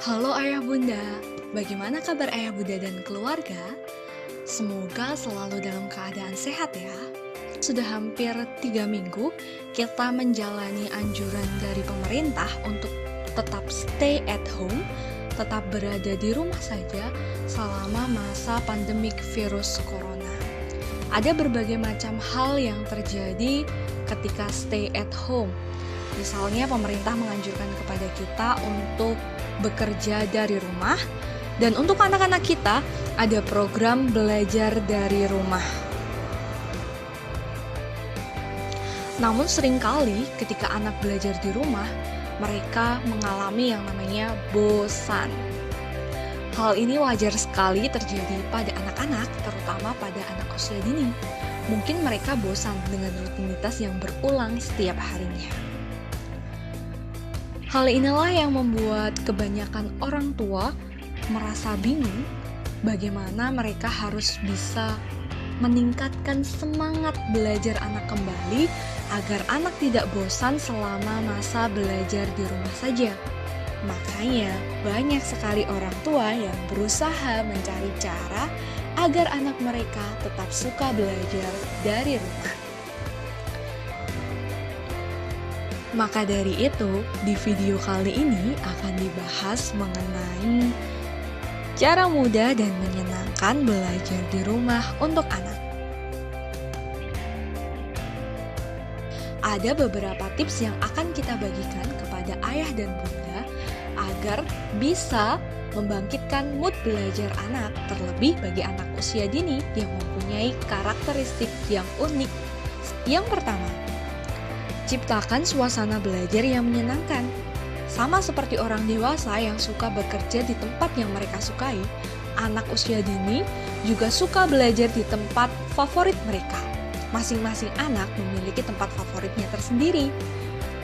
Halo Ayah Bunda, bagaimana kabar Ayah Bunda dan keluarga? Semoga selalu dalam keadaan sehat ya. Sudah hampir 3 minggu kita menjalani anjuran dari pemerintah untuk tetap stay at home, tetap berada di rumah saja selama masa pandemik virus corona. Ada berbagai macam hal yang terjadi ketika stay at home. Misalnya pemerintah menganjurkan kepada kita untuk bekerja dari rumah, dan untuk anak-anak kita ada program belajar dari rumah. Namun seringkali ketika anak belajar di rumah, mereka mengalami yang namanya bosan. Hal ini wajar sekali terjadi pada anak-anak, terutama pada anak usia dini. Mungkin mereka bosan dengan rutinitas yang berulang setiap harinya. Hal inilah yang membuat kebanyakan orang tua merasa bingung bagaimana mereka harus bisa meningkatkan semangat belajar anak kembali agar anak tidak bosan selama masa belajar di rumah saja. Makanya banyak sekali orang tua yang berusaha mencari cara agar anak mereka tetap suka belajar dari rumah. Maka dari itu, di video kali ini akan dibahas mengenai cara mudah dan menyenangkan belajar di rumah untuk anak. Ada beberapa tips yang akan kita bagikan kepada ayah dan bunda agar bisa membangkitkan mood belajar anak, terlebih bagi anak usia dini yang mempunyai karakteristik yang unik. Yang pertama, ciptakan suasana belajar yang menyenangkan. Sama seperti orang dewasa yang suka bekerja di tempat yang mereka sukai, anak usia dini juga suka belajar di tempat favorit mereka. Masing-masing anak memiliki tempat favoritnya tersendiri.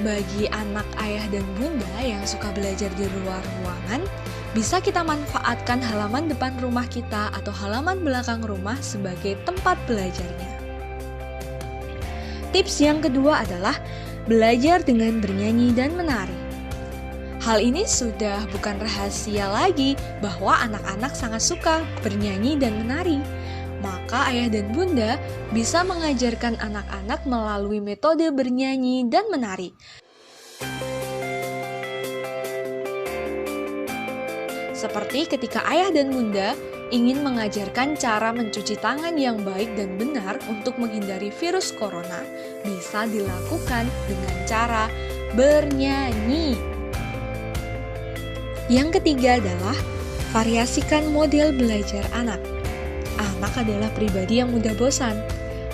Bagi anak ayah dan bunda yang suka belajar di luar ruangan, bisa kita manfaatkan halaman depan rumah kita atau halaman belakang rumah sebagai tempat belajarnya. Tips yang kedua adalah belajar dengan bernyanyi dan menari. Hal ini sudah bukan rahasia lagi bahwa anak-anak sangat suka bernyanyi dan menari. Maka ayah dan bunda bisa mengajarkan anak-anak melalui metode bernyanyi dan menari. Seperti ketika ayah dan bunda ingin mengajarkan cara mencuci tangan yang baik dan benar untuk menghindari virus corona, bisa dilakukan dengan cara bernyanyi. Yang ketiga adalah variasikan model belajar anak. Anak adalah pribadi yang mudah bosan,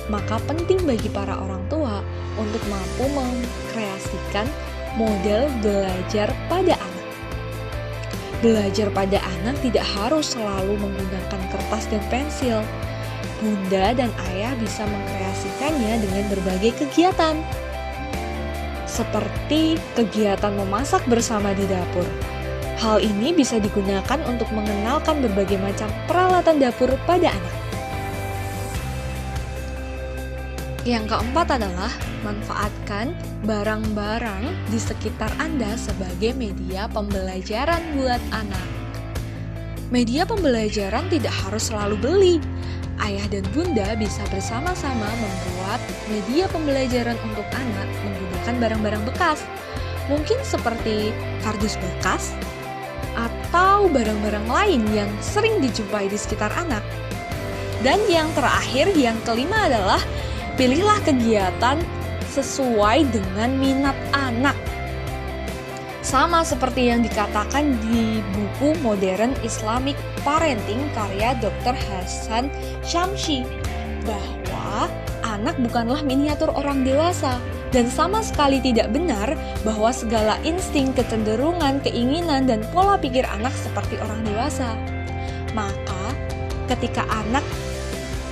maka penting bagi para orang tua untuk mampu mengkreasikan model belajar pada anak. Belajar pada anak tidak harus selalu menggunakan kertas dan pensil. Bunda dan ayah bisa mengkreasikannya dengan berbagai kegiatan. Seperti kegiatan memasak bersama di dapur. Hal ini bisa digunakan untuk mengenalkan berbagai macam peralatan dapur pada anak. Yang keempat adalah manfaatkan barang-barang di sekitar Anda sebagai media pembelajaran buat anak. Media pembelajaran tidak harus selalu beli. Ayah dan bunda bisa bersama-sama membuat media pembelajaran untuk anak menggunakan barang-barang bekas. Mungkin seperti kardus bekas atau barang-barang lain yang sering dijumpai di sekitar anak. Dan yang terakhir, yang kelima adalah pilihlah kegiatan sesuai dengan minat anak. Sama seperti yang dikatakan di buku Modern Islamic Parenting karya Dr. Hasan Syamsi, bahwa anak bukanlah miniatur orang dewasa, dan sama sekali tidak benar bahwa segala insting, kecenderungan, keinginan, dan pola pikir anak seperti orang dewasa. Maka, ketika anak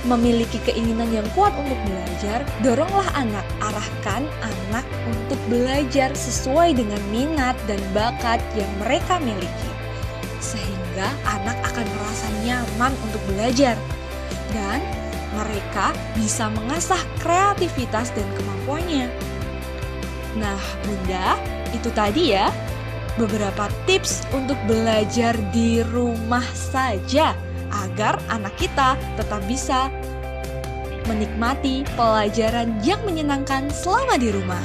memiliki keinginan yang kuat untuk belajar, doronglah anak, arahkan anak untuk belajar sesuai dengan minat dan bakat yang mereka miliki. Sehingga anak akan merasa nyaman untuk belajar dan mereka bisa mengasah kreativitas dan kemampuannya. Nah, bunda, itu tadi ya beberapa tips untuk belajar di rumah saja agar anak kita tetap bisa menikmati pelajaran yang menyenangkan selama di rumah.